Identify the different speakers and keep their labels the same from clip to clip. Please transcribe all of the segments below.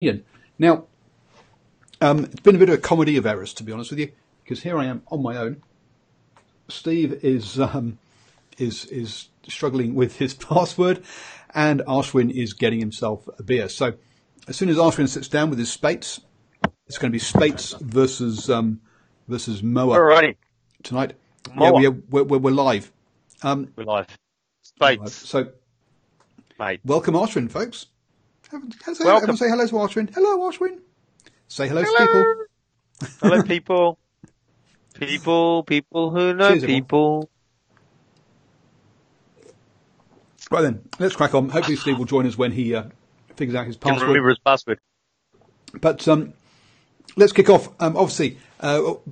Speaker 1: Now, it's been a bit of a comedy of errors, to be honest with you, because here I am on my own. Steve is struggling with his password, and Ashwin is getting himself a beer. So, as soon as Ashwin sits down with his Spates, it's going to be Spates versus Moa.
Speaker 2: Alrighty.
Speaker 1: Tonight.
Speaker 2: Moa.
Speaker 1: Yeah, we're live.
Speaker 2: We're live. Spates.
Speaker 1: So,
Speaker 2: mate.
Speaker 1: Welcome, Ashwin, folks.
Speaker 2: Welcome.
Speaker 1: Everyone say hello to Ashwin. Hello, Ashwin. Say hello to people.
Speaker 2: Hello, people. People who know. Cheers, people.
Speaker 1: Right then, let's crack on. Hopefully Steve will join us when he figures out his password.
Speaker 2: Can remember his password.
Speaker 1: But let's kick off. Obviously,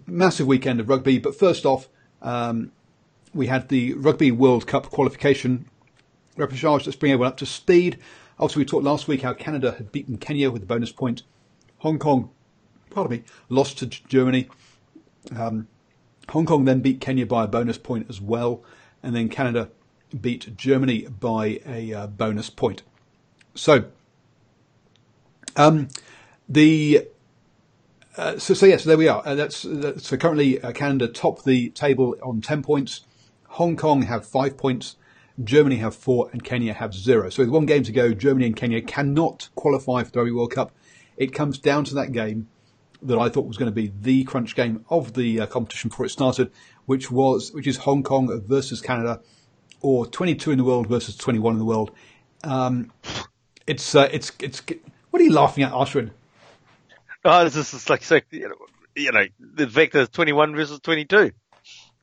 Speaker 1: massive weekend of rugby. But first off, we had the Rugby World Cup qualification repechage. Let's bring everyone up to speed. Obviously, we talked last week how Canada had beaten Kenya with a bonus point. Hong Kong, lost to Germany. Hong Kong then beat Kenya by a bonus point as well. And then Canada beat Germany by a bonus point. So, so there we are. So currently Canada top the table on 10 points. Hong Kong have 5 points. Germany have 4 and Kenya have 0. So with one game to go, Germany and Kenya cannot qualify for the Rugby World Cup. It comes down to that game that I thought was going to be the crunch game of the competition before it started, which is Hong Kong versus Canada, or 22 in the world versus 21 in the world. It's what are you laughing at, Ashwin?
Speaker 2: Oh, it's just like, so, the fact that it's 21 versus 22.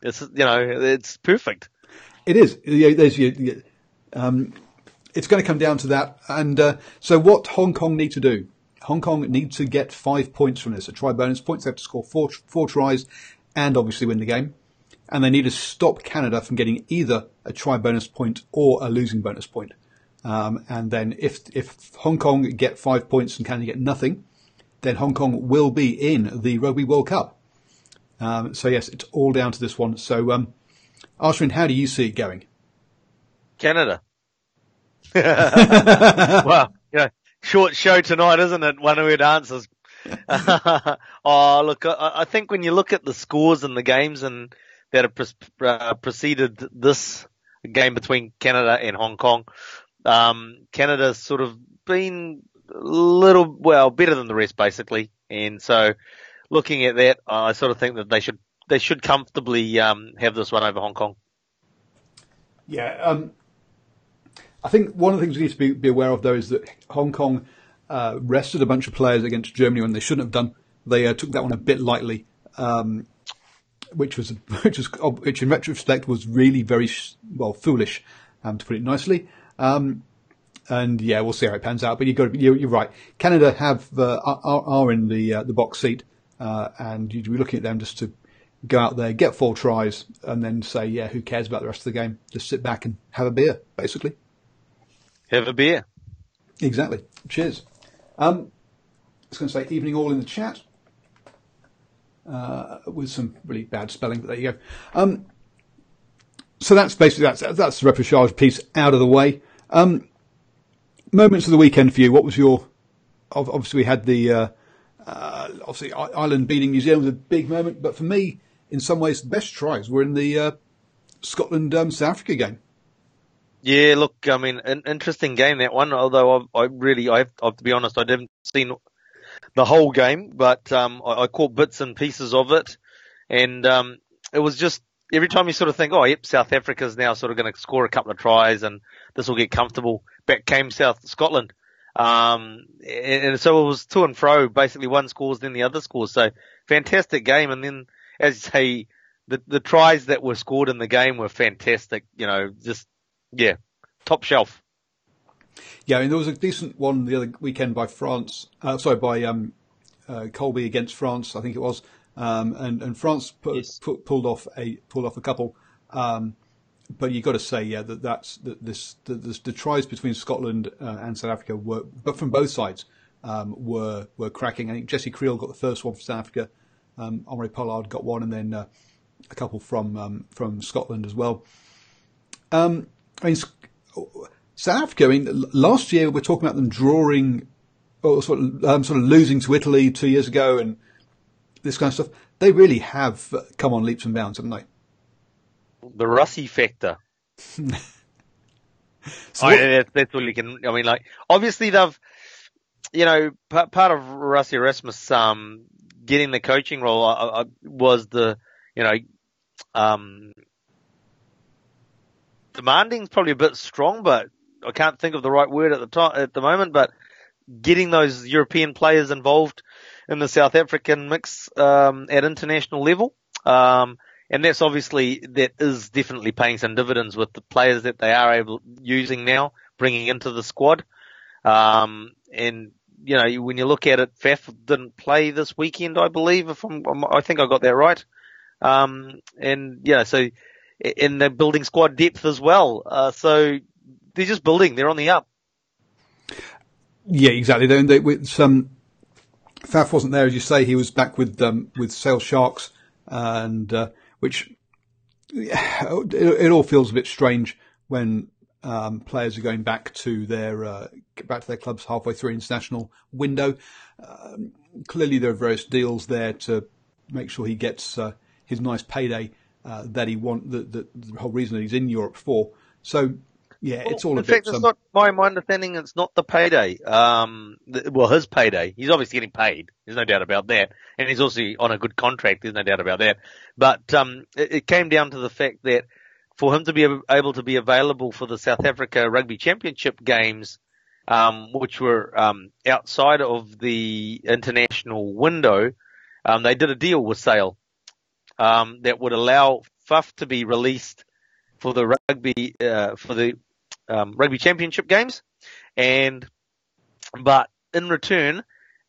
Speaker 2: It's perfect.
Speaker 1: It is. It's going to come down to that. And so what Hong Kong need to do? Hong Kong need to get 5 points from this, a try bonus points. They have to score four tries and obviously win the game. And they need to stop Canada from getting either a try bonus point or a losing bonus point. And then if Hong Kong get 5 points and Canada get nothing, then Hong Kong will be in the Rugby World Cup. So yes, it's all down to this one. So, Ashwin, how do you see it going?
Speaker 2: Canada. Well, short show tonight, isn't it? One-word answers. Oh, look, I think when you look at the scores in the games and that have preceded this game between Canada and Hong Kong, Canada's sort of been better than the rest, basically. And so, looking at that, I sort of think that they should comfortably have this one over Hong Kong.
Speaker 1: Yeah, I think one of the things we need to be aware of, though, is that Hong Kong rested a bunch of players against Germany when they shouldn't have done. They took that one a bit lightly, which in retrospect was really very foolish, to put it nicely. And yeah, we'll see how it pans out. But you're right. Canada are in the box seat, and you'd be looking at them just to go out there, get 4 tries, and then say, yeah, who cares about the rest of the game? Just sit back and have a beer, basically.
Speaker 2: Have a beer.
Speaker 1: Exactly. Cheers. I was going to say evening all in the chat, with some really bad spelling, but there you go. So that's basically, that's the repechage piece out of the way. Moments of the weekend for you. What was your, obviously we had the, obviously Ireland beating New Zealand was a big moment, but for me, in some ways, the best tries were in the Scotland South Africa game.
Speaker 2: Yeah, look, I mean, an interesting game, that one, although I have to be honest, I didn't see the whole game, but I caught bits and pieces of it, and it was just, every time you sort of think, oh, yep, South Africa's now sort of going to score a couple of tries and this will get comfortable, back came Scotland. And so it was to and fro, basically one scores, then the other scores. So fantastic game. And then, as you say, the tries that were scored in the game were fantastic, top shelf.
Speaker 1: Yeah, I mean, there was a decent one the other weekend by France, by Colby against France, I think it was. And France pulled off a couple. But you've got to say, yeah, the tries between Scotland and South Africa but from both sides, were cracking. I think Jesse Creel got the first one for South Africa. Omri Pollard got one, and then a couple from Scotland as well. I mean, South Africa. I mean, last year we're talking about them drawing or sort of losing to Italy 2 years ago and this kind of stuff, they really have come on leaps and bounds, haven't they?
Speaker 2: The Russie factor.
Speaker 1: So
Speaker 2: that's all you can. I mean, like obviously they've, part of Russie Erasmus getting the coaching role was the, demanding's probably a bit strong, but I can't think of the right word at the moment. But getting those European players involved in the South African mix at international level, and that is definitely paying some dividends with the players that they are using now, bringing into the squad. And when you look at it, Faf didn't play this weekend, I believe. I think I got that right. So in they're building squad depth as well. So they're just building. They're on the up.
Speaker 1: Yeah, exactly. Faf wasn't there, as you say. He was back with Sale Sharks, and which it all feels a bit strange when players are going back to their clubs halfway through international window. Clearly, there are various deals there to make sure he gets his nice payday that he the whole reason that he's in Europe for. So. Yeah, it's all a bit.
Speaker 2: In fact, it's not my understanding. It's not the payday. His payday. He's obviously getting paid. There's no doubt about that, and he's also on a good contract. There's no doubt about that. But it came down to the fact that for him to be able to be available for the South Africa Rugby Championship games, which were outside of the international window, they did a deal with Sale that would allow Faf to be released for the Rugby Championship games, but in return,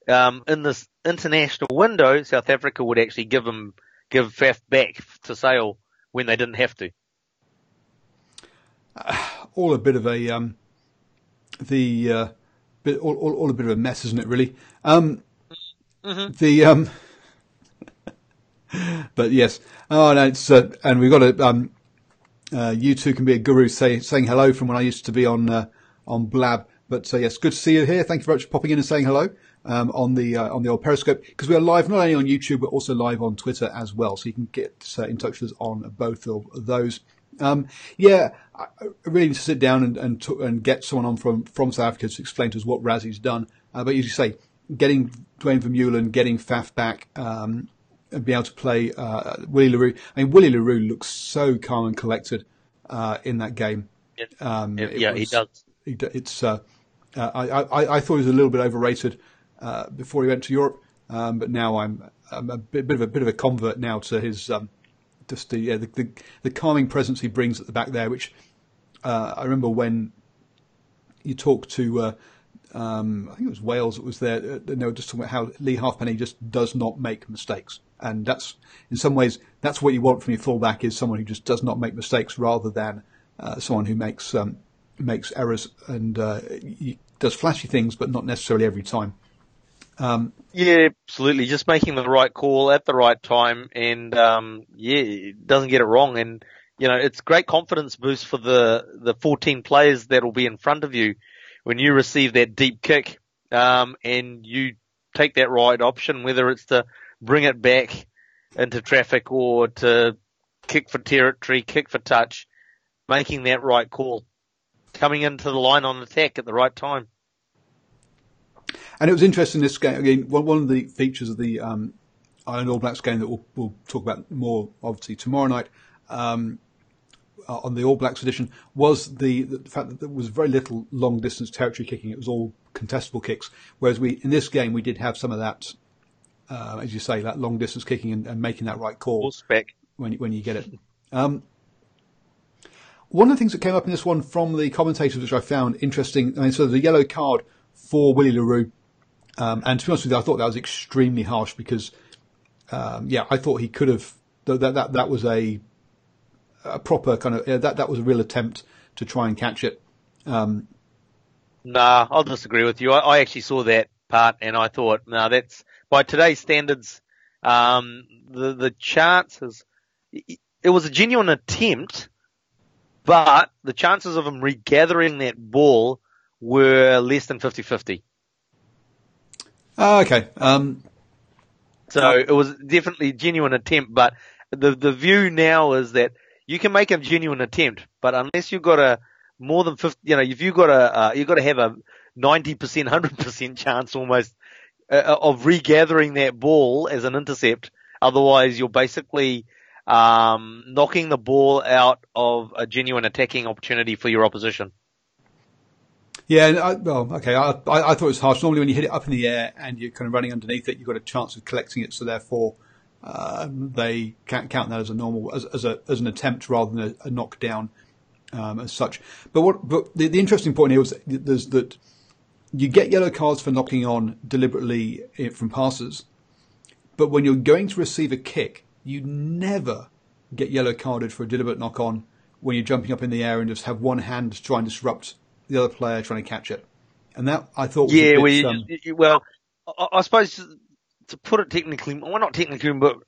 Speaker 2: in this international window, South Africa would actually give Faf back to Sale when they didn't have to.
Speaker 1: All a bit of a all a bit of a mess, isn't it? Really. But yes. Oh no, it's and we've got a. You two can be a guru saying hello from when I used to be on Blab. But yes, good to see you here. Thank you very much for popping in and saying hello on the old Periscope, because we are live not only on YouTube but also live on Twitter as well. So you can get in touch with us on both of those. I really need to sit down and get someone on from South Africa to explain to us what Rassie's done. But as you say, getting Dwayne Vermeulen, getting Faf back, and be able to play Willie le Roux. I mean, Willie le Roux looks so calm and collected in that game.
Speaker 2: He does.
Speaker 1: I thought he was a little bit overrated before he went to Europe, but now I'm a bit of a convert now to his the calming presence he brings at the back there. Which I remember when you talked to. I think it was Wales that was there. They were just talking about how Lee Halfpenny just does not make mistakes. And that's, in some ways, that's what you want from your fullback, is someone who just does not make mistakes, rather than someone who makes errors and does flashy things, but not necessarily every time.
Speaker 2: Yeah, absolutely. Just making the right call at the right time, and doesn't get it wrong. And it's great confidence boost for the 14 players that will be in front of you when you receive that deep kick, and you take that right option, whether it's to bring it back into traffic or to kick for territory, kick for touch, making that right call, coming into the line on attack at the right time.
Speaker 1: And it was interesting, this game, again, one of the features of the Ireland All Blacks game that we'll talk about more, obviously, tomorrow night, on the All Blacks edition, was the fact that there was very little long-distance territory kicking. It was all contestable kicks, whereas in this game we did have some of that, as you say, that long-distance kicking and making that right call when you get it. One of the things that came up in this one from the commentators, which I found interesting, I mean, so the yellow card for Willie le Roux, and to be honest with you, I thought that was extremely harsh because, I thought he could have, that was a proper kind of, that was a real attempt to try and catch it.
Speaker 2: Nah, I'll disagree with you. I actually saw that part and I thought, no, that's, by today's standards, the chances, it was a genuine attempt, but the chances of him regathering that ball were less than 50-50.
Speaker 1: Okay.
Speaker 2: So it was definitely a genuine attempt, but the view now is that you can make a genuine attempt, but unless you've got a more than 50, if you've got to have a 90%, 100% chance almost of regathering that ball as an intercept. Otherwise, you're basically knocking the ball out of a genuine attacking opportunity for your opposition.
Speaker 1: Yeah, okay. I thought it was harsh. Normally, when you hit it up in the air and you're kind of running underneath it, you've got a chance of collecting it. So therefore, they can't count that as a normal, as an attempt rather than a knockdown as such. But the interesting point here was that you get yellow cards for knocking on deliberately from passes, but when you're going to receive a kick, you never get yellow carded for a deliberate knock on when you're jumping up in the air and just have one hand to try and disrupt the other player trying to catch it. And that, I thought, was
Speaker 2: well, I suppose to put it technically, well, not technically, but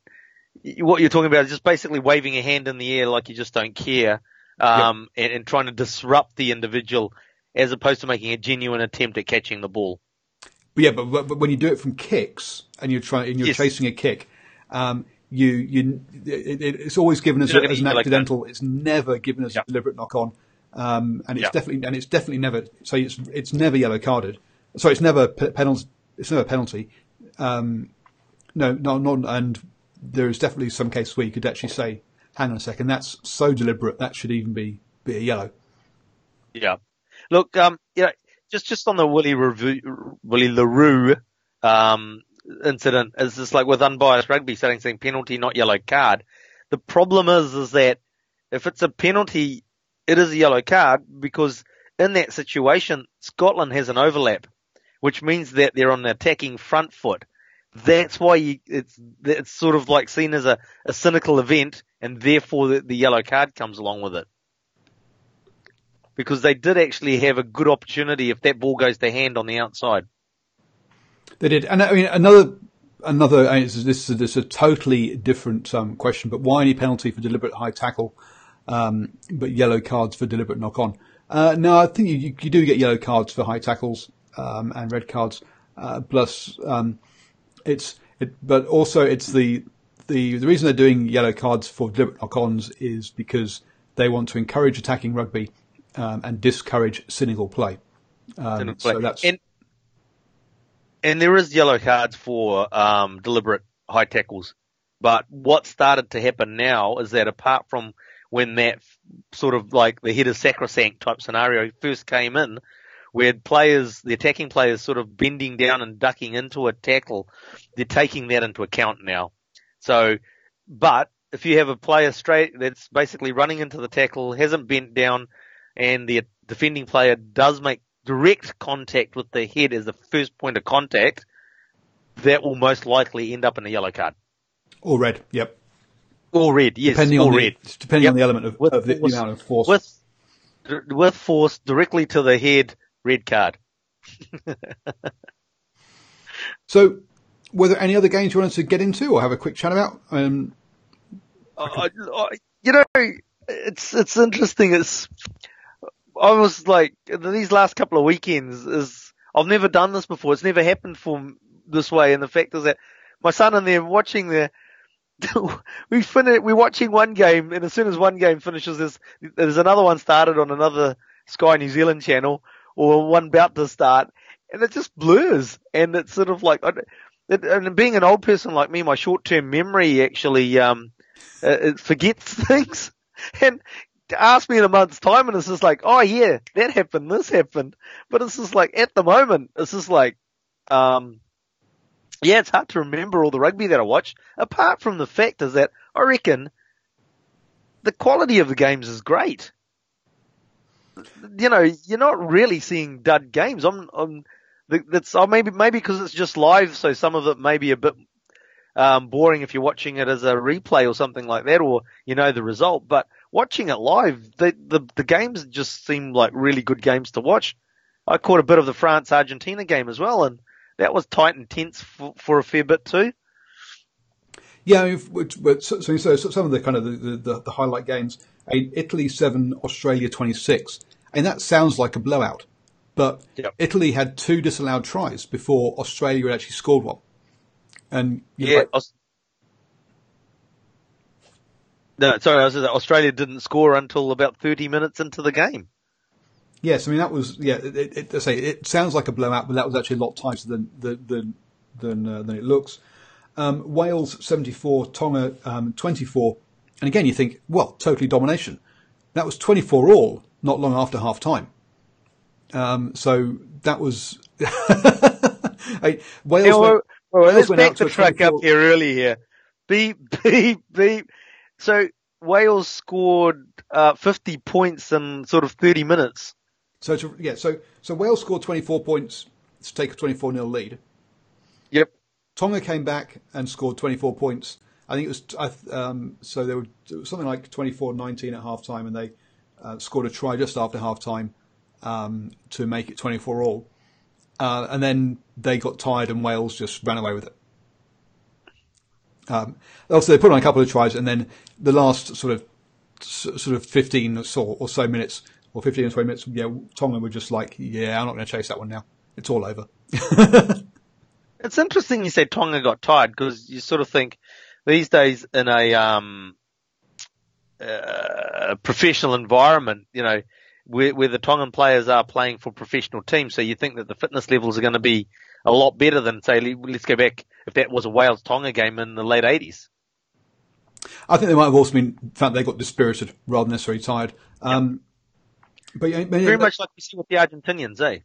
Speaker 2: what you're talking about is just basically waving a hand in the air like you just don't care, and trying to disrupt the individual as opposed to making a genuine attempt at catching the ball.
Speaker 1: But yeah, but when you do it from kicks and you're chasing a kick, it's always given as an accidental. It's never given as a deliberate knock on. And it's definitely never. So it's never yellow carded. So it's never penalty. It's never a penalty. No, and there is definitely some cases where you could actually say, "Hang on a second, that's so deliberate that should even be a yellow."
Speaker 2: Yeah. Look, just on the Willie LaRue incident, is just like with unbiased rugby saying penalty, not yellow card. The problem is that if it's a penalty, it is a yellow card because in that situation, Scotland has an overlap, which means that they're on the attacking front foot. That's why it's sort of like seen as a cynical event, and therefore the yellow card comes along with it. Because they did actually have a good opportunity if that ball goes to hand on the outside.
Speaker 1: They did. And I mean, another, this is a totally different question, but why any penalty for deliberate high tackle, but yellow cards for deliberate knock on? No, I think you do get yellow cards for high tackles, and red cards, plus, but also it's the reason they're doing yellow cards for deliberate knock ons is because they want to encourage attacking rugby, and discourage cynical play. So that's,
Speaker 2: and there is yellow cards for deliberate high tackles. But what started to happen now is that apart from when that sort of like the head is sacrosanct type scenario first came in, where the attacking players sort of bending down and ducking into a tackle, they're taking that into account now. So, but if you have a player straight that's basically running into the tackle, hasn't bent down, and the defending player does make direct contact with the head as the first point of contact, that will most likely end up in a yellow card.
Speaker 1: Or red, yep.
Speaker 2: Or red, yes.
Speaker 1: Depending
Speaker 2: on
Speaker 1: the element of the amount of force.
Speaker 2: With force directly to the head, red card.
Speaker 1: So, were there any other games you wanted to get into or have a quick chat about?
Speaker 2: It's interesting. I was like, these last couple of weekends I've never done this before. It's never happened this way. And the fact is that my son and them watching we're watching one game, and as soon as one game finishes, there's another one started on another Sky New Zealand channel, or one about to start, and it just blurs. And it's sort of like, and being an old person like me, my short-term memory actually, it forgets things. And ask me in a month's time, and it's just like, oh yeah, that happened, this happened. But it's just like, at the moment, it's just like, it's hard to remember all the rugby that I watch, apart from the fact is that I reckon the quality of the games is great. You're not really seeing dud games. Maybe because it's just live, so some of it may be a bit boring if you're watching it as a replay or something like that, or the result. But watching it live, the games just seem like really good games to watch. I caught a bit of the France-Argentina game as well, and that was tight and tense for a fair bit too.
Speaker 1: Yeah, so some of the kind of the highlight games, Italy 7, Australia 26, and that sounds like a blowout. But
Speaker 2: Yep.
Speaker 1: Italy had 2 disallowed tries before Australia had actually scored one. And
Speaker 2: Yeah. No, sorry, I was saying Australia didn't score until about 30 minutes into the game.
Speaker 1: yes, I mean that was it sounds like a blowout, but that was actually a lot tighter than it looks. Wales 74, Tonga 24, and again you think, well, totally domination. That was 24 all, not long after half time. So that was Wales.
Speaker 2: Let's
Speaker 1: went
Speaker 2: back
Speaker 1: out to
Speaker 2: the
Speaker 1: a
Speaker 2: truck
Speaker 1: 24.
Speaker 2: up here early here. Beep, beep, beep. So Wales scored 50 points in sort of 30 minutes.
Speaker 1: So Wales scored 24 points to take a 24-0 lead.
Speaker 2: Yep.
Speaker 1: Tonga came back and scored 24 points. I think it was so it was something like 24-19 at half time, and they scored a try just after half time to make it 24 all. And then they got tired, and Wales just ran away with it. Also, they put on a couple of tries, and then the last sort of 15 or so minutes, or 15 or 20 minutes, Tonga were just like, I'm not going to chase that one now. It's all over.
Speaker 2: It's interesting you say Tonga got tired, because you sort of think these days in a professional environment, where the Tongan players are playing for professional teams, so you think that the fitness levels are going to be a lot better than, say, let's go back if that was a Wales-Tonga game in the late 80s.
Speaker 1: I think they might have also been, in fact, they got dispirited rather than necessarily tired. But
Speaker 2: very much like we see with the Argentinians, eh?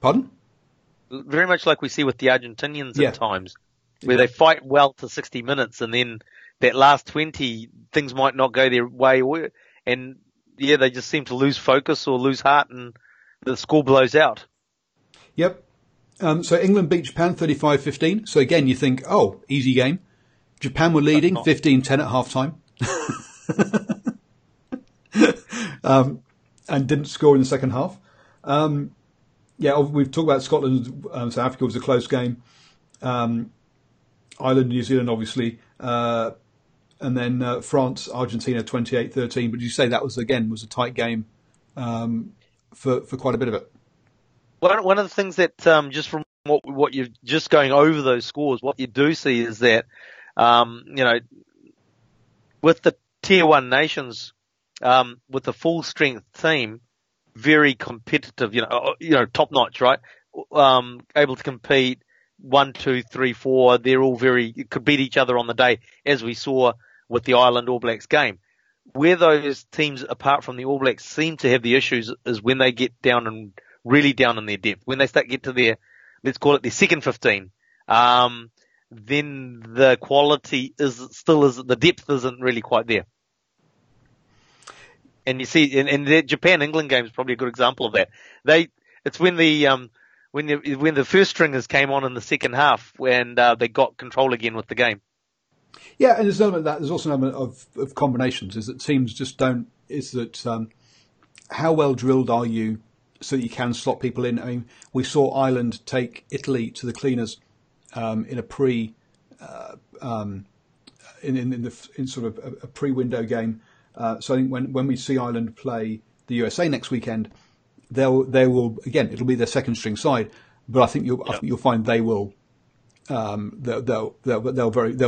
Speaker 1: Pardon?
Speaker 2: Very much like we see with the Argentinians at times, where
Speaker 1: Exactly.
Speaker 2: they fight well to 60 minutes, and then that last 20, things might not go their way, and they just seem to lose focus or lose heart, and the score blows out.
Speaker 1: Yep. So England beat Japan 35-15. So again, you think, oh, easy game. Japan were leading 15-10 at half time. And didn't score in the second half. We've talked about Scotland, South Africa was a close game. Ireland, New Zealand, obviously. And then France, Argentina 28-13. But you say that was a tight game for quite a bit of it.
Speaker 2: One of the things that just from what you're just going over those scores, what you do see is that with the tier 1 nations, with the full strength team, very competitive, top notch, right? Able to compete 1, 2, 3, 4. They're all could beat each other on the day, as we saw with the Ireland All Blacks game. Where those teams, apart from the All Blacks, seem to have the issues is when they get really down in their depth. When they get to their, let's call it their second 15, then the quality the depth isn't really quite there. And you see, and the Japan-England game is probably a good example of that. It's when the first stringers came on in the second half, and they got control again with the game.
Speaker 1: Yeah, and there's an element of that. There's also an element of combinations. Is that teams just don't. Is that how well drilled are you so that you can slot people in? I mean, we saw Ireland take Italy to the cleaners in a in sort of a pre-window game. So I think when we see Ireland play the USA next weekend, they will again, it'll be their second string side, but I think you'll find they will they'll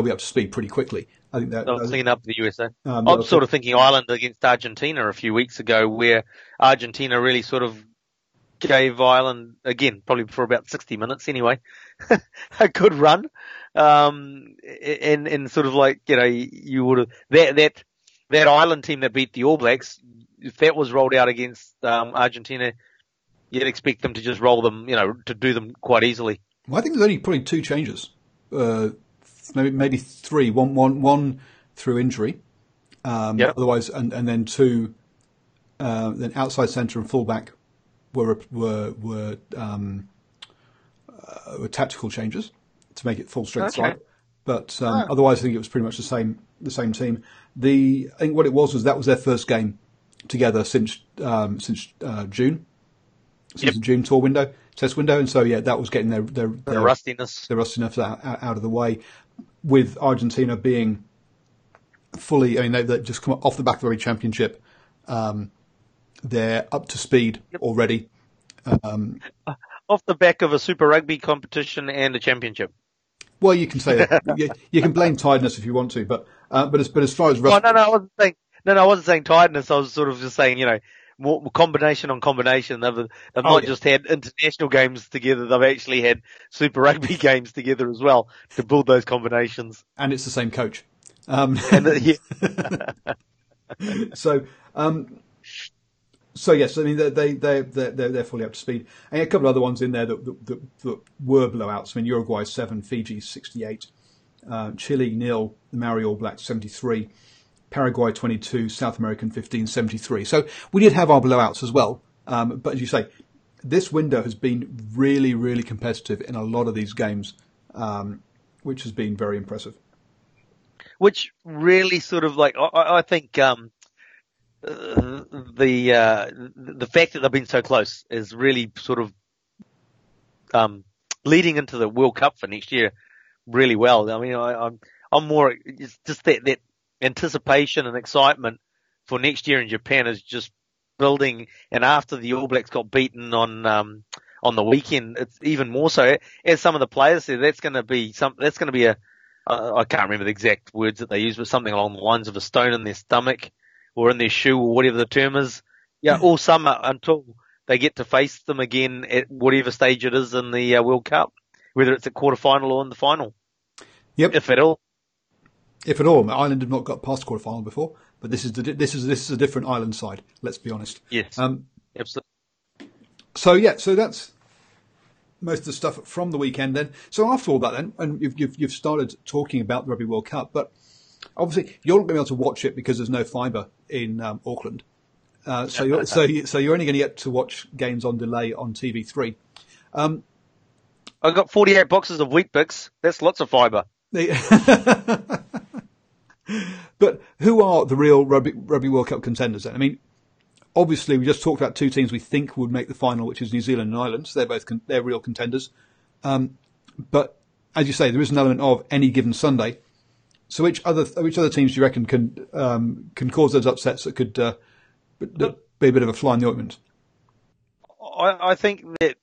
Speaker 1: be up to speed pretty quickly. I think they'll
Speaker 2: clean up the USA. I'm sort of thinking Ireland against Argentina a few weeks ago, where Argentina really sort of gave Ireland, again, probably for about 60 minutes anyway, a good run. And sort of like, you would have, that Ireland team that beat the All Blacks, if that was rolled out against Argentina, you'd expect them to just roll them, to do them quite easily.
Speaker 1: Well, I think there's only probably 2 changes, maybe 3. One through injury, otherwise, and then 2, then outside centre and fullback were tactical changes to make it full strength side. But otherwise, I think it was pretty much the same team. I think what it was that was their first game together since June, the June tour window, test window, and so that was getting their
Speaker 2: rustiness
Speaker 1: out of the way. With Argentina being fully, they just come off the back of the championship. They're up to speed already.
Speaker 2: Off the back of a Super Rugby competition and a championship.
Speaker 1: Well, you can say that. You can blame tiredness if you want to, but as far as
Speaker 2: Oh, I wasn't saying tiredness. I was sort of just saying, more combination on combination. They've not just had international games together. They've actually had Super Rugby games together as well to build those combinations.
Speaker 1: And it's the same coach. So yes, I mean they're fully up to speed. And a couple of other ones in there that were blowouts. I mean Uruguay 7, Fiji 68, Chile 0, the Maori All Blacks 73, Paraguay 22, South American 15, 73. So we did have our blowouts as well. But as you say, this window has been really, really competitive in a lot of these games, which has been very impressive.
Speaker 2: Which really sort of I think the fact that they've been so close is really sort of leading into the World Cup for next year really well. I mean, I'm more, it's just that anticipation and excitement for next year in Japan is just building. And after the All Blacks got beaten on the weekend, it's even more so. As some of the players said, that's going to be I can't remember the exact words that they used, but something along the lines of a stone in their stomach or in their shoe or whatever the term is. Yeah, all summer until they get to face them again at whatever stage it is in the World Cup, whether it's a quarterfinal or in the final.
Speaker 1: Yep.
Speaker 2: If at all.
Speaker 1: If at all. Ireland have not got past quarterfinal before, but this is a different Ireland side. Let's be honest.
Speaker 2: Yes. Absolutely.
Speaker 1: So that's most of the stuff from the weekend then. So after all that then, and you've started talking about the Rugby World Cup, but obviously you're not going to be able to watch it because there's no fibre in Auckland. So you're only going to get to watch games on delay on TV3.
Speaker 2: I've got 48 boxes of Weet-Bix. That's lots of fibre.
Speaker 1: But who are the real Rugby World Cup contenders then? I mean, obviously we just talked about two teams we think would make the final, which is New Zealand and Ireland. So they're real contenders. But as you say, there is an element of any given Sunday. So which other teams do you reckon can cause those upsets that could be a bit of a fly in the ointment?
Speaker 2: I think that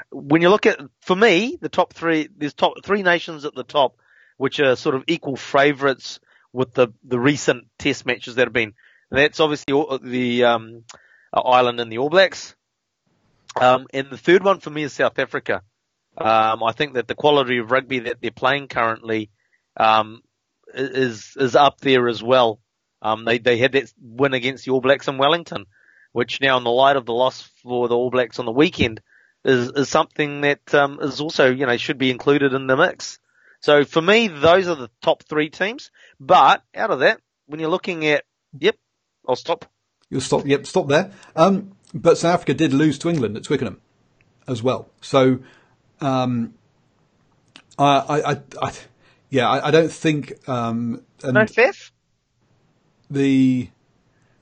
Speaker 2: when you look at, for me, the top three, there's three nations at the top which are sort of equal favourites with the recent Test matches that have been. That's obviously the Ireland and the All Blacks. And the third one for me is South Africa. I think that the quality of rugby that they're playing currently is up there as well. They had that win against the All Blacks in Wellington, which now in the light of the loss for the All Blacks on the weekend is something that is also should be included in the mix. So for me, those are the top three teams. But out of that, when you're looking at, I'll stop.
Speaker 1: You'll stop. Yep, stop there. But South Africa did lose to England at Twickenham as well. So, I don't think.
Speaker 2: No fifth.
Speaker 1: If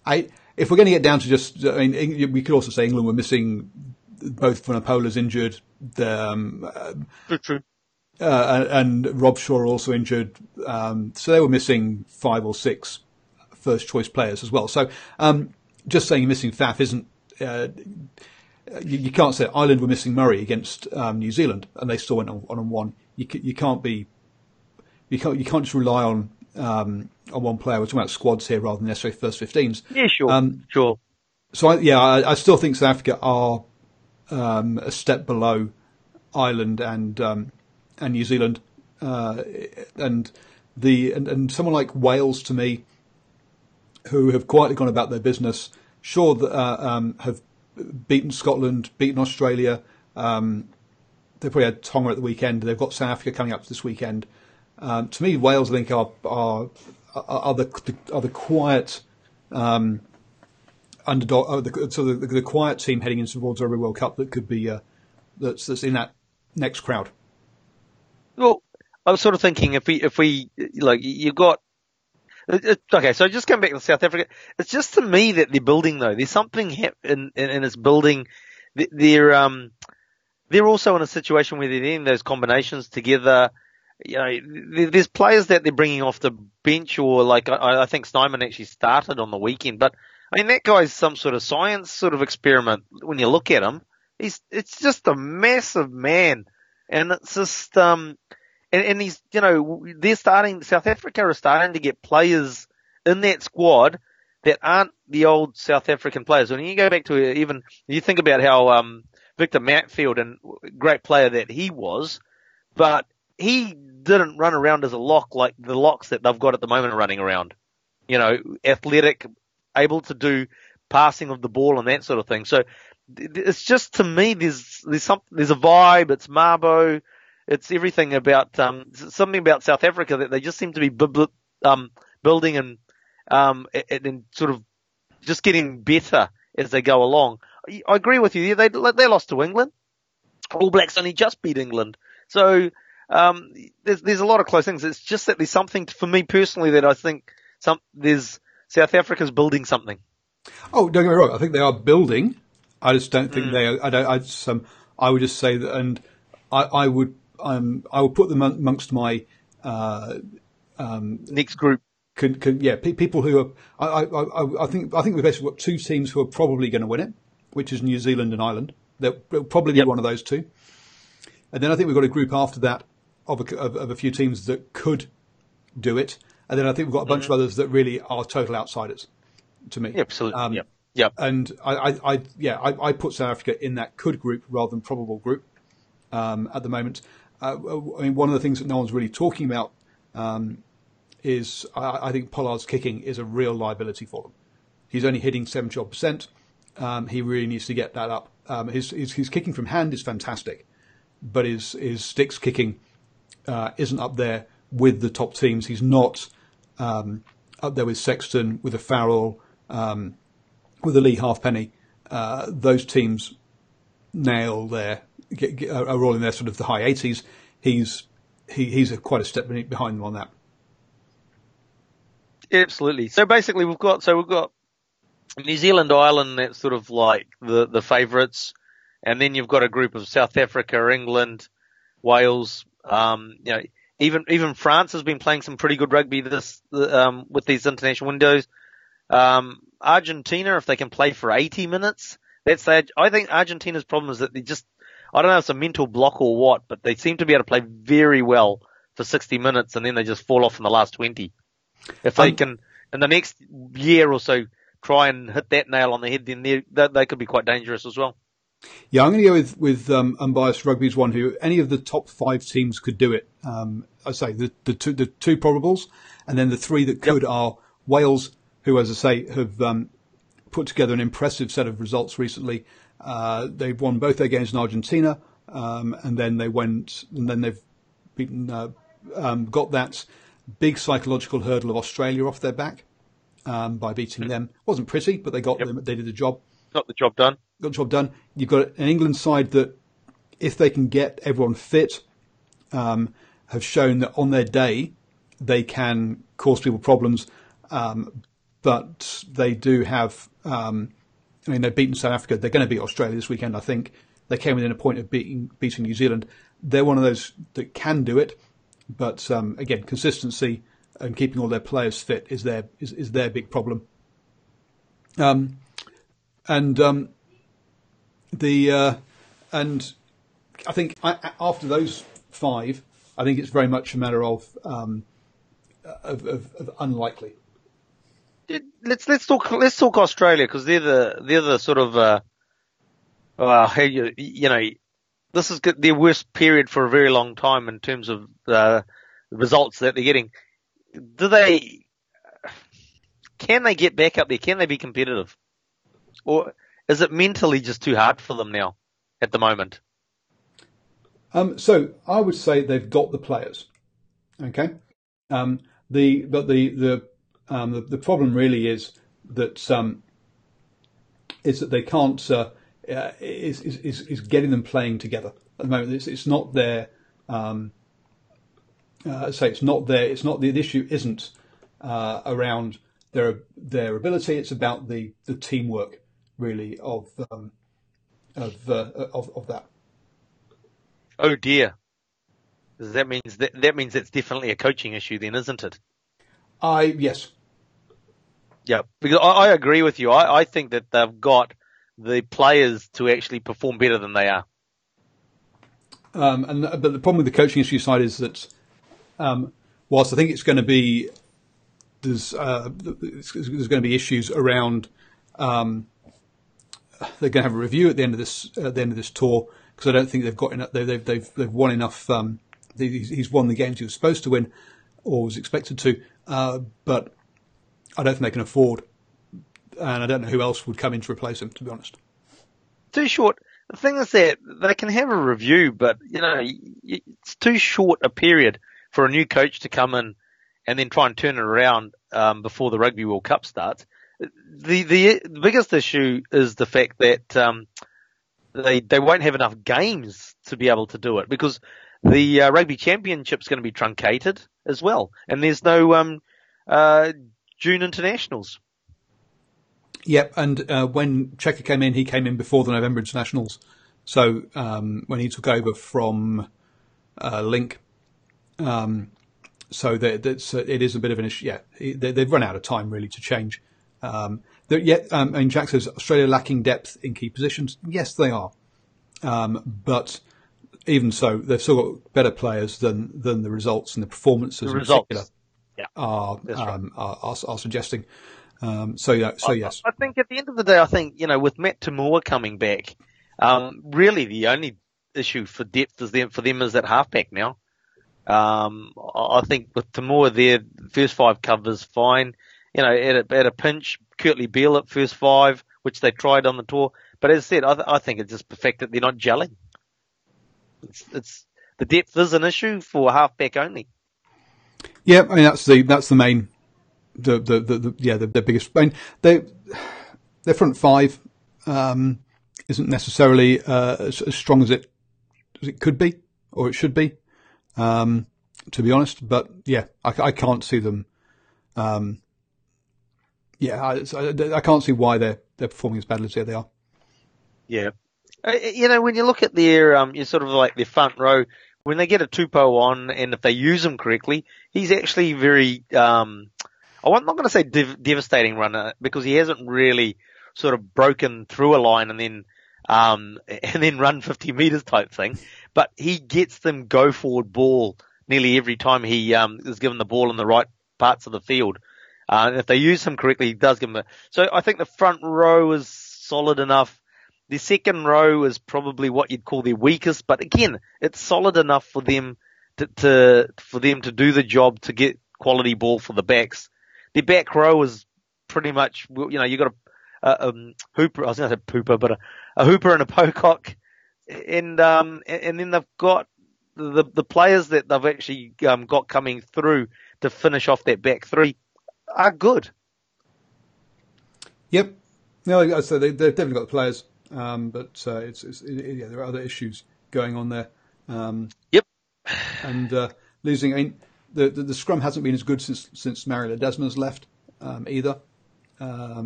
Speaker 1: we're going to get down to just, I mean, we could also say England were missing both Vunapola's injured.
Speaker 2: True.
Speaker 1: And Rob Shaw also injured. So they were missing 5 or 6 first choice players as well. So, just saying you're missing Faf isn't, you can't say Ireland were missing Murray against, New Zealand and they still went on and won. You can't just rely on one player. We're talking about squads here rather than necessarily first 15s.
Speaker 2: Yeah, sure. Sure.
Speaker 1: So I still think South Africa are, a step below Ireland and New Zealand, and someone like Wales to me, who have quietly gone about their business. Sure, have beaten Scotland, beaten Australia. They probably had Tonga at the weekend. They've got South Africa coming up this weekend. To me, Wales, I think, are the quiet underdog, the quiet team heading into towards the Rugby World Cup that could be that's in that next crowd.
Speaker 2: Well, I was sort of thinking if we you've got okay. So just coming back to South Africa, it's just to me that they're building though. There's something in its building. They're also in a situation where they're getting those combinations together. There's players that they're bringing off the bench, or I think Snyman actually started on the weekend, but I mean, that guy's some sort of science sort of experiment. When you look at him, it's just a massive man, and it's just and he's South Africa are starting to get players in that squad that aren't the old South African players. When you go back to even you think about how Victor Matfield, and great player that he was, but he didn't run around as a lock like the locks that they've got at the moment are running around. Athletic, able to do passing of the ball and that sort of thing. So it's just, to me, there's a vibe. It's Mabo. It's everything about something about South Africa that they just seem to be building and sort of just getting better as they go along. I agree with you. They lost to England. All Blacks only just beat England. So there's a lot of close things. It's just that there's something for me personally that I think there's South Africa's building something.
Speaker 1: Oh, don't get me wrong. I think they are building. I just don't think they are. I would just say that, and I would put them amongst my
Speaker 2: next group.
Speaker 1: People who are. I think we've basically got two teams who are probably going to win it, which is New Zealand and Ireland. They'll probably be one of those two. And then I think we've got a group after that of a few teams that could do it. And then I think we've got a bunch of others that really are total outsiders to me.
Speaker 2: Yeah, absolutely. Yep.
Speaker 1: And I put South Africa in that could group rather than probable group at the moment. I mean, one of the things that no one's really talking about is I think Pollard's kicking is a real liability for them. He's only hitting 70%. He really needs to get that up. His kicking from hand is fantastic, but his sticks kicking isn't up there with the top teams. He's not up there with Sexton, with a Farrell, with a Lee Halfpenny. Those teams are all in their sort of the high 80s. He's quite a step behind them on that.
Speaker 2: Absolutely. So basically, we've got New Zealand, Ireland. That's sort of like the favourites, and then you've got a group of South Africa, England, Wales. Even France has been playing some pretty good rugby with these international windows. Argentina, if they can play for 80 minutes, I think Argentina's problem is that I don't know if it's a mental block or what, but they seem to be able to play very well for 60 minutes and then they just fall off in the last 20. If they can, in the next year or so, try and hit that nail on the head, then they could be quite dangerous as well.
Speaker 1: Yeah, I'm going to go with Unbiased Rugby's one who any of the top 5 teams could do it. I say the two probables, and then the 3 that could are Wales, who, as I say, have put together an impressive set of results recently. They've won both their games in Argentina, and then they've beaten, got that big psychological hurdle of Australia off their back by beating them. Wasn't pretty, but they got them. They did the job.
Speaker 2: Got the job done. You've got an England side that, if they can get everyone fit, have shown that on their day they can cause people problems. But they do have. They've beaten South Africa. They're going to beat Australia this weekend. I think they came within a point of beating New Zealand. They're one of those that can do it, but again, consistency and keeping all their players fit is their big problem. And I think after those 5, I think it's very much a matter of unlikely. Let's talk Australia, because they're the sort of this is their worst period for a very long time in terms of the results that they're getting. Can they get back up there? Can they be competitive? Or is it mentally just too hard for them now at the moment?
Speaker 1: So I would say they've got the players. Okay. The problem really is that they can't is getting them playing together at the moment. It's not their the issue isn't around their ability. It's about the teamwork really of that.
Speaker 2: Oh dear. That means it's definitely a coaching issue then, isn't it?
Speaker 1: Yes.
Speaker 2: Yeah, because I agree with you. I think that they've got the players to actually perform better than they are.
Speaker 1: But the problem with the coaching issue side is that whilst I think it's going to be there's going to be issues around. They're going to have a review at the end of this tour because I don't think they've got enough. They've won enough. He's won the games he was supposed to win or was expected to, but I don't think they can afford. And I don't know who else would come in to replace him. To be honest,
Speaker 2: Too short. The thing is that they can have a review, but it's too short a period for a new coach to come in and then try and turn it around before the Rugby World Cup starts. The biggest issue is the fact that they won't have enough games to be able to do it because the Rugby Championship's going to be truncated as well, and there's no June internationals.
Speaker 1: Yep, and when Checker came in, he came in before the November internationals. So when he took over from Link, so it is a bit of an issue. Yeah, they've run out of time really to change. And Jack says Australia lacking depth in key positions. Yes, they are, but even so, they've still got better players than the results and the performances in particular are suggesting. So yes.
Speaker 2: I think at the end of the day, I think with Matt Tamua coming back, really the only issue for depth for them is at halfback now. I think with Tamua there, first five covers fine. At a pinch, Kurtley Beale at first five, which they tried on the tour. But as I said, I think it's just the fact that they're not gelling. It's the depth is an issue for halfback only.
Speaker 1: Yeah, I mean that's the main the biggest. I mean their front five isn't necessarily as strong as it could be or it should be, to be honest. But yeah, I can't see them. I can't see why they're performing as badly as they are. Yeah.
Speaker 2: When you look at their, you sort of like their front row, when they get a Tupou on, and if they use him correctly, he's actually very, I'm not going to say devastating runner because he hasn't really sort of broken through a line and then run 50 meters type thing, but he gets them go forward ball nearly every time he, is given the ball in the right parts of the field. And if they use him correctly, he does give them so I think the front row is solid enough. The second row is probably what you'd call their weakest, but again, it's solid enough for them to do the job to get quality ball for the backs. Their back row is pretty much, you got a Hooper, I was going to say Pooper, but a Hooper and a Pocock, and then they've got the players that they've actually got coming through to finish off that back three are good.
Speaker 1: Yep. No, so they've definitely got the players, but there are other issues going on there.
Speaker 2: Yep.
Speaker 1: And losing, I mean, the scrum hasn't been as good since Mario Ledesma's left either,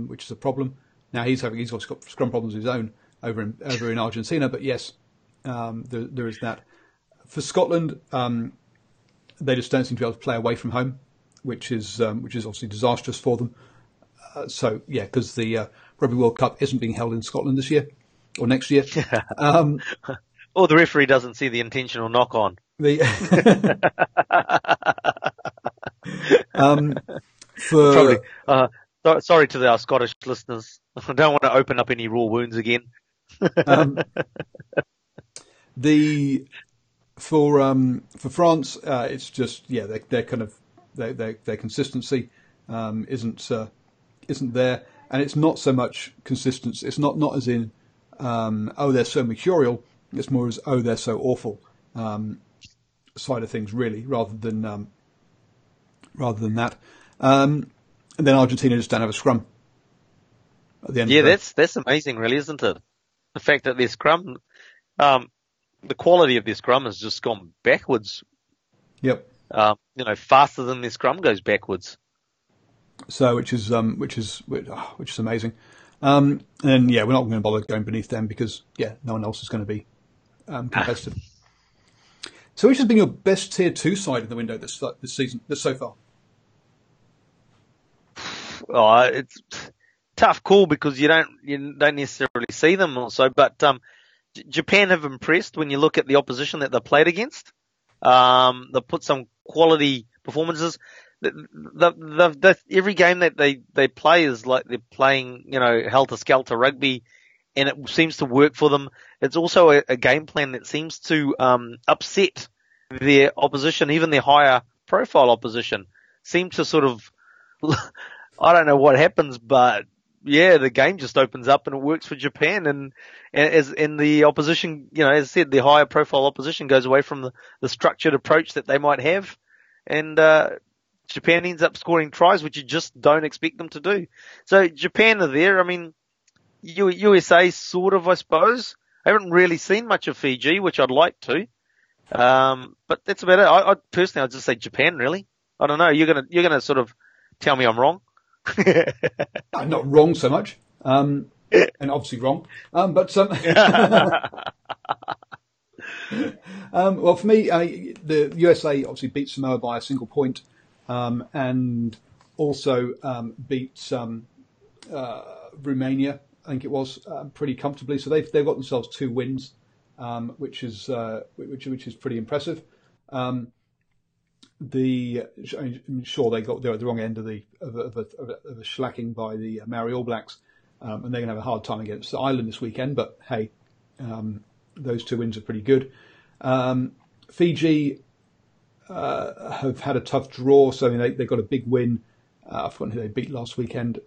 Speaker 1: which is a problem. Now he's got scrum problems of his own over in Argentina, but yes, there is that. For Scotland, they just don't seem to be able to play away from home, which is obviously disastrous for them. So yeah, because the Rugby World Cup isn't being held in Scotland this year or next year.
Speaker 2: Or the referee doesn't see the intentional knock on.
Speaker 1: Probably.
Speaker 2: Sorry to our Scottish listeners. I don't want to open up any raw wounds again.
Speaker 1: For France, it's just they're kind of their consistency isn't there, and it's not so much consistency. It's not as in they're so mercurial. It's more as they're so awful side of things, really, rather than that. And then Argentina just don't have a scrum at the end.
Speaker 2: Yeah, that's amazing, really, isn't it? The fact that their scrum, the quality of their scrum has just gone backwards.
Speaker 1: Yep.
Speaker 2: Faster than their scrum goes backwards.
Speaker 1: So, which is amazing. And we're not going to bother going beneath them because no one else is going to be competitive. So, which has been your best tier 2 side in the window this season, so far?
Speaker 2: it's tough call because you don't necessarily see them also, but Japan have impressed when you look at the opposition that they played against. They've put some quality performances. Every game that they play is like they're playing, helter-skelter rugby, and it seems to work for them. It's also a game plan that seems to upset their opposition, even their higher profile opposition. Seem to sort of, I don't know what happens, but yeah, the game just opens up and it works for Japan. And as in the opposition, as I said, the higher profile opposition goes away from the structured approach that they might have, and Japan ends up scoring tries, which you just don't expect them to do. So Japan are there. I mean, USA sort of, I suppose. I haven't really seen much of Fiji, which I'd like to. But that's about it. I personally, I'd just say Japan, really. I don't know. You're gonna sort of tell me I'm wrong.
Speaker 1: I'm not wrong so much, and obviously wrong. But well, for me, the USA obviously beat Samoa by a single point, and also beat Romania, I think it was, pretty comfortably. So they've got themselves 2 wins, which is pretty impressive. I'm sure they're at the wrong end of a shellacking by the Maori All Blacks, and they're going to have a hard time against Ireland this weekend. But hey, those 2 wins are pretty good. Fiji have had a tough draw, so they got a big win. I've forgotten who they beat last weekend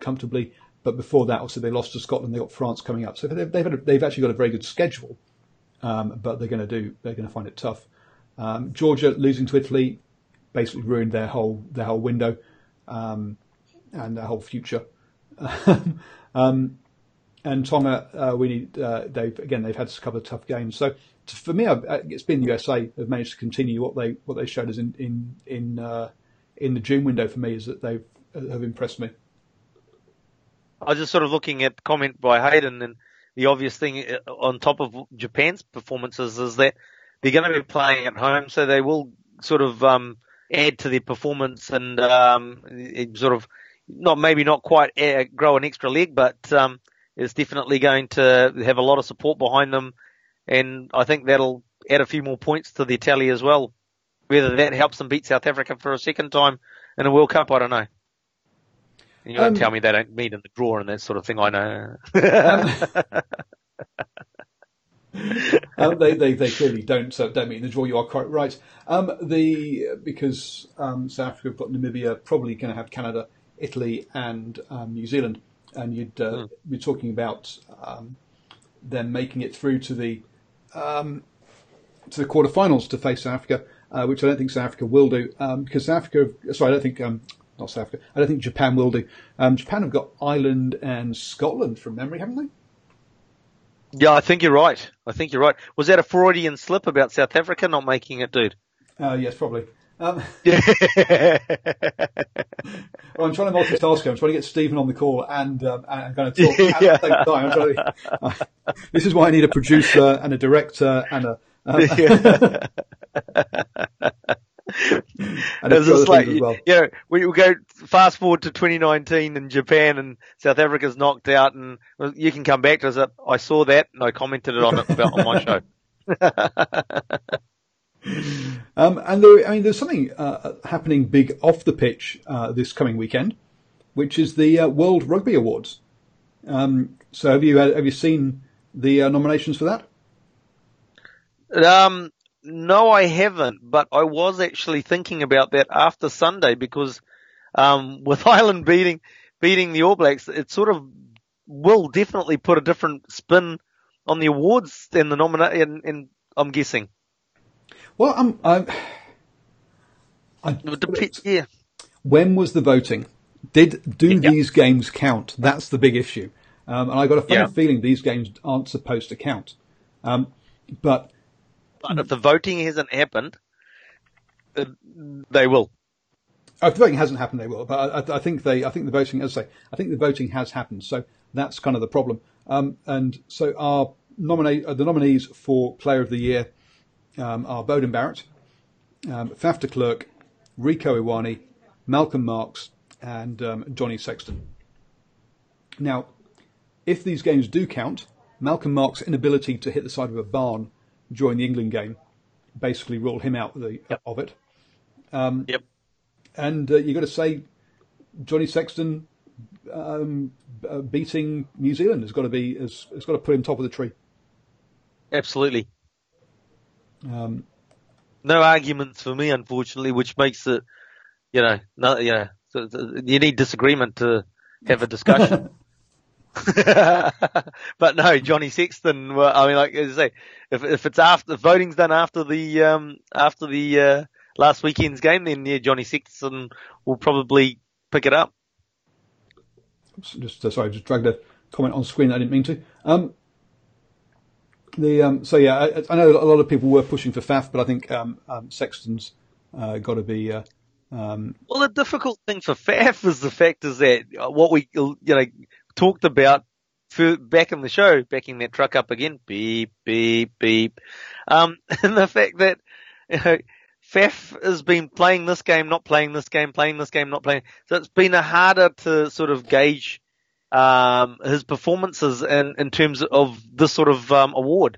Speaker 1: comfortably. But before that, also they lost to Scotland. They got France coming up, so they've actually got a very good schedule. But they're going to find it tough. Georgia losing to Italy basically ruined their whole window and their whole future. And Tonga, they've had a couple of tough games. So for me, it's been the USA have managed to continue what they showed us in the June window. For me, is that they have impressed me.
Speaker 2: I was just sort of looking at the comment by Hayden, and the obvious thing on top of Japan's performances is that they're going to be playing at home, so they will sort of add to their performance and sort of not quite grow an extra leg, but it's definitely going to have a lot of support behind them, and I think that'll add a few more points to their tally as well. Whether that helps them beat South Africa for a second time in a World Cup, I don't know. You don't tell me they don't meet in the draw and that sort of thing. I know.
Speaker 1: They clearly don't meet in the draw. You are quite right. Because South Africa have got Namibia, probably going to have Canada, Italy, and New Zealand, and you're talking about them making it through to the quarterfinals to face South Africa, which I don't think South Africa will do, because South Africa. Sorry, I don't think. Not South Africa. I don't think Japan will do. Japan have got Ireland and Scotland from memory, haven't they?
Speaker 2: Yeah, I think you're right. Was that a Freudian slip about South Africa not making it, dude?
Speaker 1: Yes, probably. Well, I'm trying to multitask here. I'm trying to get Stephen on the call and kind of talk at the same time. This is why I need a producer and a director and a... and
Speaker 2: it's just like, well. We go fast forward to 2019 in Japan and South Africa's knocked out, and you can come back to us. I saw that and I commented on it on my show.
Speaker 1: And there's something happening big off the pitch this coming weekend, which is the World Rugby Awards. So have you seen the nominations for that?
Speaker 2: No, I haven't, but I was actually thinking about that after Sunday because with Ireland beating the All Blacks, it sort of will definitely put a different spin on the awards than the nomination. I'm guessing.
Speaker 1: Well,
Speaker 2: yeah.
Speaker 1: When was the voting? Do these games count? That's the big issue. And I got a funny feeling these games aren't supposed to count. But
Speaker 2: if the voting hasn't happened, they will.
Speaker 1: If the voting hasn't happened, they will. But I think the voting, as I say, I think the voting has happened. So that's kind of the problem. And so the nominees for Player of the Year are Beauden Barrett, Faf de Klerk, Rico Iwani, Malcolm Marks, and Johnny Sexton. Now, if these games do count, Malcolm Mark's inability to hit the side of a barn during the England game basically ruled him out of it.
Speaker 2: Yep.
Speaker 1: And you've got to say, Johnny Sexton beating New Zealand has got to put him top of the tree.
Speaker 2: Absolutely. No arguments for me, unfortunately, which makes it, so you need disagreement to have a discussion. But no, Johnny Sexton. I mean, like as I say, if it's after voting's done after the last weekend's game, then yeah, Johnny Sexton will probably pick it up.
Speaker 1: Just dragged a comment on screen that I didn't mean to. I know a lot of people were pushing for Faf, but I think Sexton's got to be.
Speaker 2: Well, the difficult thing for Faf is the fact is that what we talked about back in the show, backing that truck up again, beep beep beep, and the fact that Faf has been playing this game, not playing this game, playing this game, not playing. So it's been harder to sort of gauge his performances in terms of this sort of award.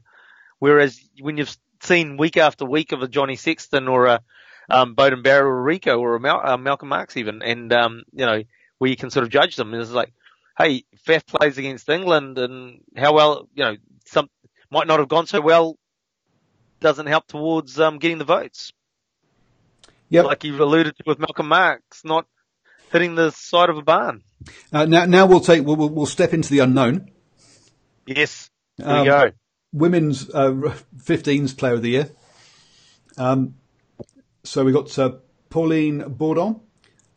Speaker 2: Whereas when you've seen week after week of a Johnny Sexton or a Bowden Barrett or a Rico or a Malcolm Marks even, and where you can sort of judge them, and it's like, hey, Faf plays against England, and how well, some might not have gone so well, doesn't help towards getting the votes.
Speaker 1: Yep.
Speaker 2: Like you alluded to with Malcolm Marks not hitting the side of a barn.
Speaker 1: Now we'll step into the unknown.
Speaker 2: Yes, there we go.
Speaker 1: Women's 15s Player of the Year. So we got Pauline Bourdon,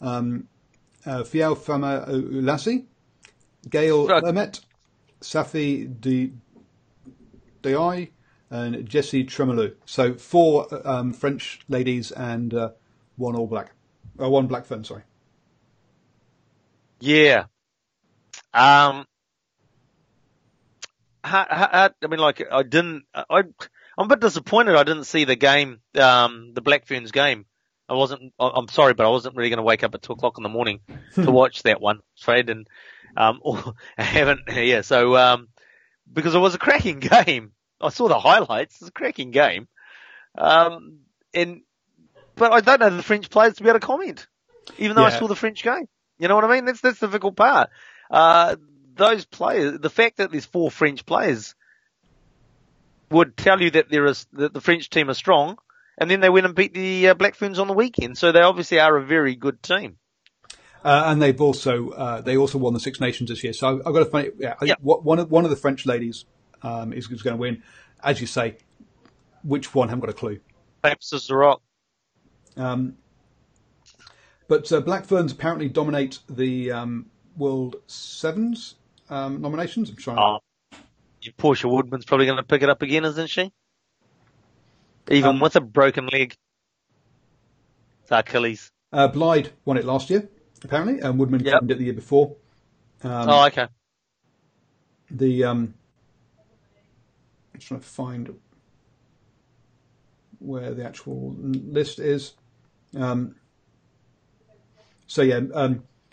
Speaker 1: Fiao Fama Ulassi, Gail Hermet, Safi Dei, and Jessie Tremolou. So 4 French ladies and 1 All Black, 1 Black Fern. Sorry.
Speaker 2: Yeah. I'm a bit disappointed I didn't see the game, the Black Ferns game. I'm sorry, but I wasn't really going to wake up at 2:00 in the morning to watch that one, Fred, and, I haven't, because it was a cracking game. I saw the highlights. It's a cracking game. But I don't know the French players to be able to comment, even though I saw the French game. You know what I mean? That's the difficult part. Those players, the fact that there's 4 French players would tell you that the French team are strong, and then they went and beat the Black Ferns on the weekend. So they obviously are a very good team.
Speaker 1: And they've also they won the Six Nations this year. So I've got to find one of the French ladies is going to win. As you say, which one? I haven't got a clue.
Speaker 2: Perhaps it's the rock.
Speaker 1: But Black Ferns apparently dominate the World Sevens nominations. I'm trying.
Speaker 2: Portia Woodman's probably going to pick it up again, isn't she? Even with a broken leg. It's Achilles.
Speaker 1: Blythe won it last year, apparently, and Woodman claimed it the year before.
Speaker 2: Okay.
Speaker 1: I'm trying to find where the actual list is.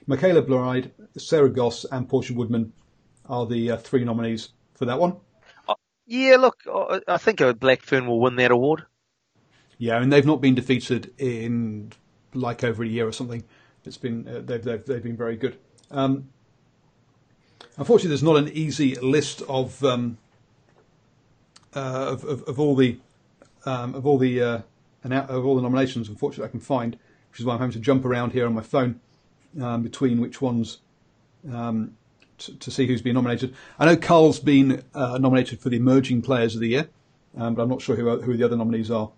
Speaker 1: Michaela Blythe, Sarah Goss, and Portia Woodman are the 3 nominees for that one.
Speaker 2: Yeah, look, I think a Black Fern will win that award.
Speaker 1: Yeah, and they've not been defeated in like over a year or something. It's been they've been very good. Unfortunately, there's not an easy list of all the nominations. Unfortunately, I can find, which is why I'm having to jump around here on my phone between which ones to see who's been nominated. I know Carl's been nominated for the Emerging Players of the Year, but I'm not sure who the other nominees are.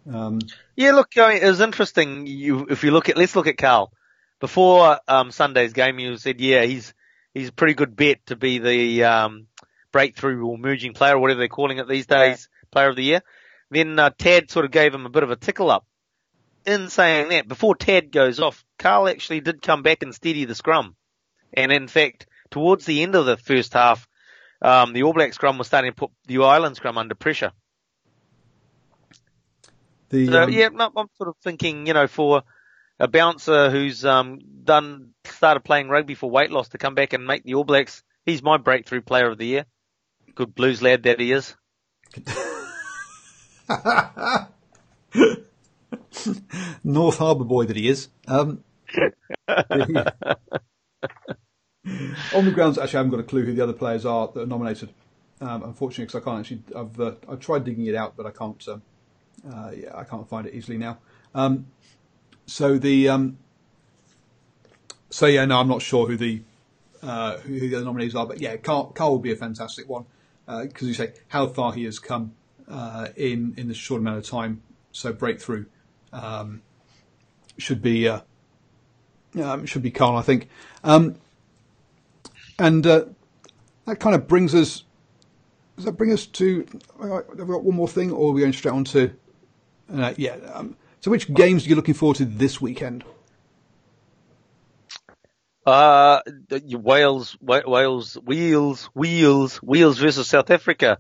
Speaker 2: Yeah, look, it was interesting. Let's look at Carl. Before Sunday's game, you said, he's a pretty good bet to be the breakthrough or emerging player, or whatever they're calling it these days, Player of the Year. Then Tad sort of gave him a bit of a tickle up. In saying that, before Tad goes off, Carl actually did come back and steady the scrum. And in fact, towards the end of the first half, the All Black scrum was starting to put the Island scrum under pressure. I'm sort of thinking, for a bouncer who's done started playing rugby for weight loss to come back and make the All Blacks. He's my breakthrough player of the year. Good Blues lad that he is.
Speaker 1: North Harbour boy that he is. On the grounds, actually, I haven't got a clue who the other players are that are nominated. Unfortunately, because I can't actually. I've tried digging it out, but I can't. I can't find it easily now. So no, I'm not sure who the other nominees are, but yeah, Carl will be a fantastic one because you say how far he has come in this short amount of time. So breakthrough should be Carl, I think, and that kind of brings us. Does that bring us to? Have we got one more thing, or are we going straight on to? So, which games are you looking forward to this weekend?
Speaker 2: Wales versus South Africa,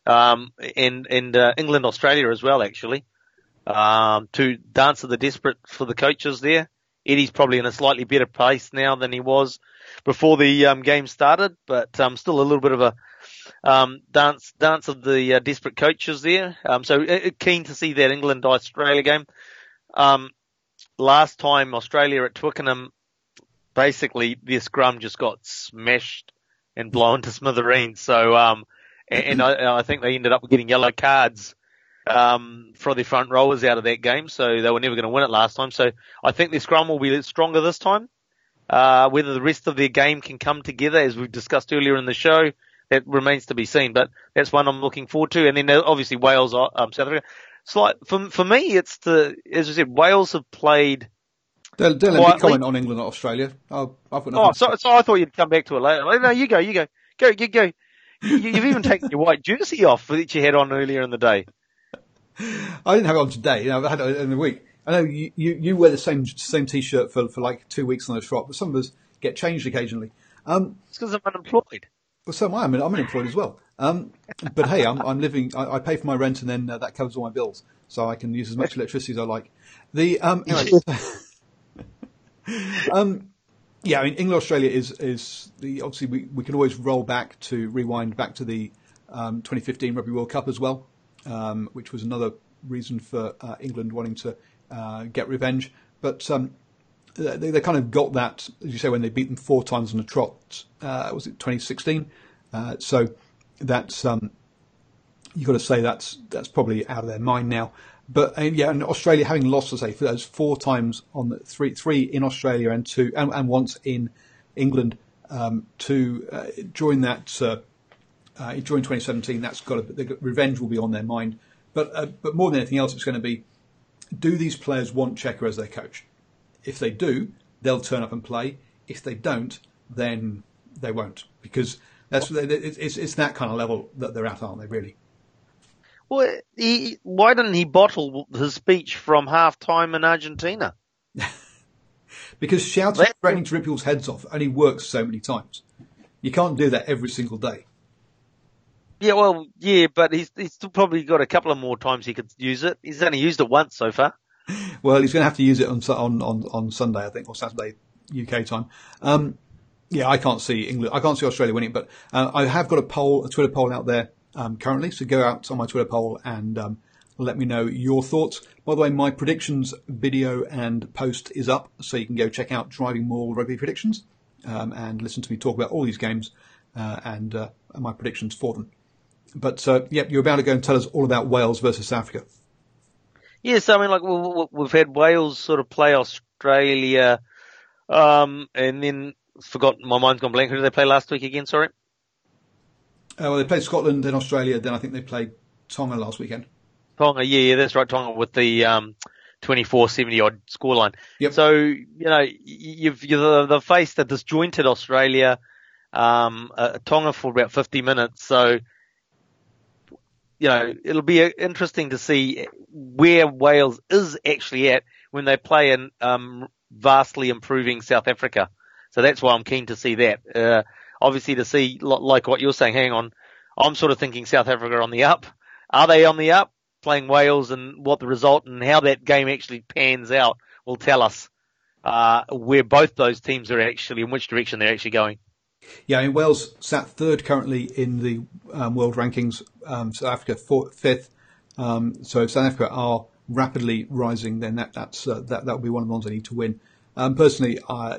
Speaker 2: and England, Australia as well, actually. To dance of the desperate for the coaches there. Eddie's probably in a slightly better place now than he was before the game started, but still a little bit of a dance of the desperate coaches there. So keen to see that England-Australia game. Last time Australia at Twickenham, basically their scrum just got smashed and blown to smithereens. So, I think they ended up getting yellow cards for the front rowers out of that game. So they were never going to win it last time. So I think their scrum will be stronger this time. Whether the rest of their game can come together, as we've discussed earlier in the show, that remains to be seen. But that's one I'm looking forward to. And then obviously Wales, South Africa. For me, it's as I said, Wales have played.
Speaker 1: Don't let me comment on England or Australia. I've got nothing.
Speaker 2: So I thought you'd come back to it later. No, you go. Go. You've even taken your white jersey off that you had on earlier in the day.
Speaker 1: I didn't have it on today. I've had it in the week. I know you wear the same T-shirt for like 2 weeks on a trot, but some of us get changed occasionally.
Speaker 2: It's because I'm unemployed.
Speaker 1: Well, so am I. I'm unemployed as well. But hey, I'm living. I pay for my rent, and then that covers all my bills, so I can use as much electricity as I like. Yeah, I mean, England Australia is the obviously we can always rewind back to the 2015 Rugby World Cup as well, which was another reason for England wanting to get revenge. But they kind of got that, as you say, when they beat them 4 times on the trot. Was it 2016? So that's you've got to say that's probably out of their mind now. But and Australia having lost, I say, for those 4 times on the three in Australia and once in England to join that during 2017, that's the revenge will be on their mind. But more than anything else, it's going to be: do these players want Checker as their coach? If they do, they'll turn up and play. If they don't, then they won't, because it's that kind of level that they're at, aren't they? Really.
Speaker 2: Well, why didn't he bottle his speech from half-time in Argentina?
Speaker 1: Because shouting, threatening to rip people's heads off only works so many times. You can't do that every single day.
Speaker 2: Yeah, but he's still probably got a couple of more times he could use it. He's only used it once so far.
Speaker 1: Well, he's going to have to use it on Sunday, I think, or Saturday UK time. I can't see England. I can't see Australia winning, but I have got a Twitter poll out there currently. So go out on my Twitter poll and let me know your thoughts. By the way, my predictions video and post is up, so you can go check out DrivingMaul Rugby Predictions and listen to me talk about all these games and my predictions for them. But you're about to go and tell us all about Wales versus South Africa.
Speaker 2: Yes, I mean, we've had Wales sort of play Australia, and then my mind's gone blank. Who did they play last week again? Sorry.
Speaker 1: Well, they played Scotland, then Australia, then I think they played Tonga last weekend.
Speaker 2: Tonga, yeah, that's right. Tonga with the 24-70 odd scoreline.
Speaker 1: Yep.
Speaker 2: So you've faced a disjointed Australia, Tonga for about 50 minutes. So it'll be interesting to see where Wales is actually at when they play in vastly improving South Africa. So that's why I'm keen to see that. Obviously to see, like what you're saying, hang on, I'm sort of thinking South Africa are on the up. Are they on the up? Playing Wales, and what the result and how that game actually pans out will tell us. where both those teams are actually, in which direction they're actually going.
Speaker 1: Yeah, I mean, Wales sat third currently in the world rankings. South Africa fifth. So if South Africa are rapidly rising, then that will be one of the ones they need to win. Personally, I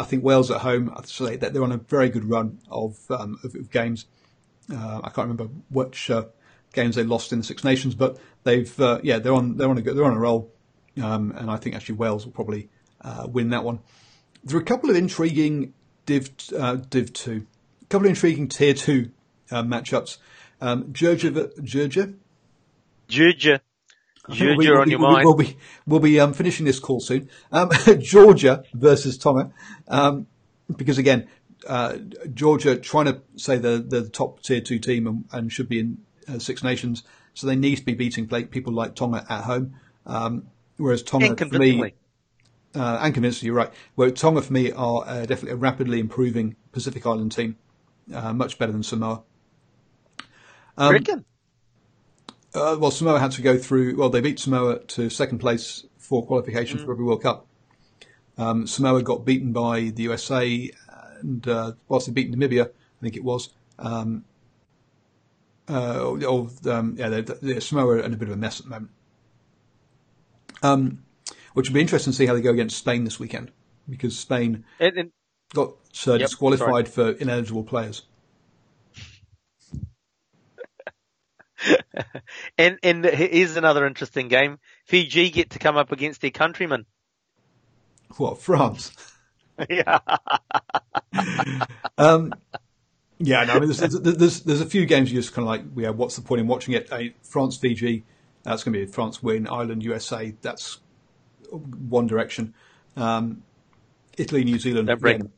Speaker 1: think Wales at home, I'd say that they're on a very good run of games. I can't remember which games they lost in the Six Nations, but they're on a roll. And I think actually Wales will probably win that one. There are a couple of intriguing Div 2, a couple of intriguing Tier 2 matchups. Georgia
Speaker 2: on your mind.
Speaker 1: We'll be finishing this call soon. Georgia versus Tonga, because again, Georgia trying to say they're the top Tier 2 team and should be in Six Nations, so they need to be beating people like Tonga at home. Whereas Tonga, for me, and convincingly, you're right. Where Tonga, for me, are definitely a rapidly improving Pacific Island team, much better than Samoa.
Speaker 2: Reckon?
Speaker 1: Well, Samoa had to go through. Well, they beat Samoa to second place for qualification for Rugby World Cup. Samoa got beaten by the USA, and whilst they beat Namibia, I think it was. Samoa are in a bit of a mess at the moment. Which would be interesting to see how they go against Spain this weekend, because Spain got disqualified for ineligible players.
Speaker 2: and here's another interesting game. Fiji get to come up against their countrymen.
Speaker 1: What, France?
Speaker 2: Yeah.
Speaker 1: Yeah, no, I mean, there's a few games you just kind of like, yeah, what's the point in watching it? France, Fiji, that's going to be a France win. Ireland, USA, that's one direction. Italy, New Zealand, again,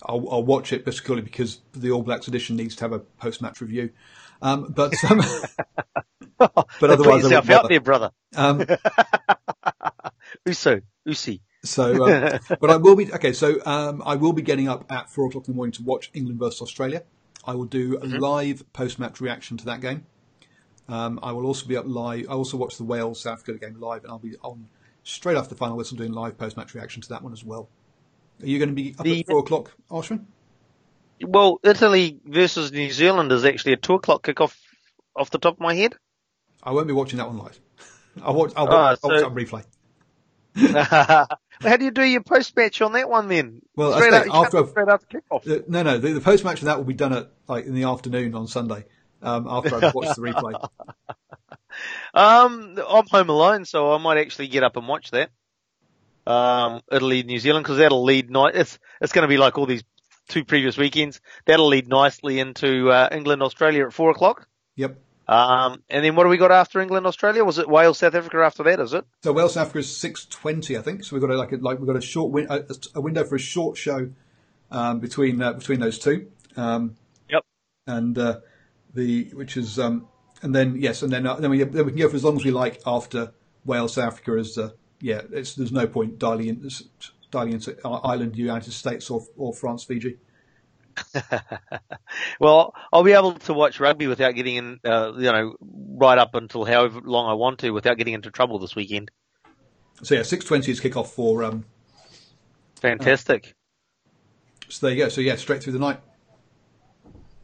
Speaker 1: I'll watch it particularly because the All Blacks edition needs to have a post-match review. But otherwise,
Speaker 2: yourself out there, brother. Usi.
Speaker 1: So, but I will be okay. So, I will be getting up at 4:00 in the morning to watch England versus Australia. I will do a live post-match reaction to that game. I will also be up live. I also watch the Wales South Africa game live, and I'll be on straight after the final whistle doing live post-match reaction to that one as well. Are you going to be up at 4:00, Ashwin?
Speaker 2: Well, Italy versus New Zealand is actually a 2:00 kickoff off the top of my head.
Speaker 1: I won't be watching that one live. I'll watch it on replay.
Speaker 2: How do you do your post-match on that one then?
Speaker 1: Well,
Speaker 2: straight after kickoff.
Speaker 1: No. The post-match of that will be done at in the afternoon on Sunday. After I've watched the replay.
Speaker 2: I'm home alone, so I might actually get up and watch that. Italy, New Zealand, because that'll lead it's going to be like all these two previous weekends. That'll lead nicely into England, Australia at 4:00.
Speaker 1: Yep.
Speaker 2: And then what do we got after England, Australia? Was it Wales, South Africa after that? Is it?
Speaker 1: So Wales, South Africa is 6:20, I think. So we've got we've got a short a window for a short show between those two.
Speaker 2: Yep.
Speaker 1: And then we can go for as long as we like after Wales, South Africa. There's no point dialing into Ireland, United States, or France, Fiji.
Speaker 2: Well, I'll be able to watch rugby without getting in, right up until however long I want to, without getting into trouble this weekend.
Speaker 1: So 6:20 is kickoff for.
Speaker 2: Fantastic.
Speaker 1: So there you go. So straight through the night.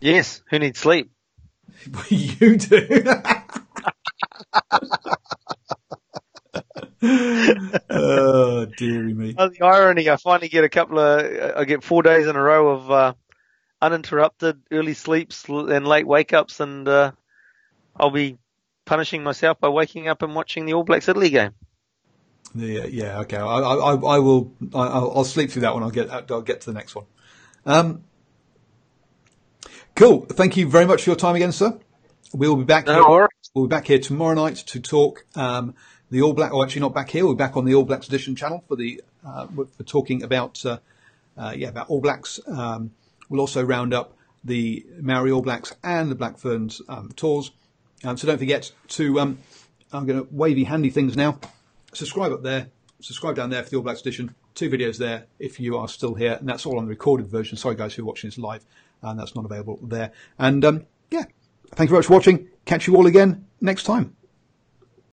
Speaker 2: Yes. Who needs sleep?
Speaker 1: You do. Oh, dearie me.
Speaker 2: Oh, the irony, I finally get I get 4 days in a row of uninterrupted early sleeps and late wake-ups, and I'll be punishing myself by waking up and watching the All Blacks Italy game.
Speaker 1: Yeah, okay. I will. I'll sleep through that one. I'll get to the next one. Cool. Thank you very much for your time again, sir. We'll be back. We'll be back here tomorrow night to talk the All Black. Or actually, not back here. We're back on the All Blacks Edition channel for talking about about All Blacks. We'll also round up the Maori All Blacks and the Black Ferns tours. So don't forget to. I'm going to wavy handy things now. Subscribe up there. Subscribe down there for the All Blacks Edition. 2 videos there if you are still here, and that's all on the recorded version. Sorry guys who are watching this live, and that's not available there. And thank you very much for watching. Catch you all again next time.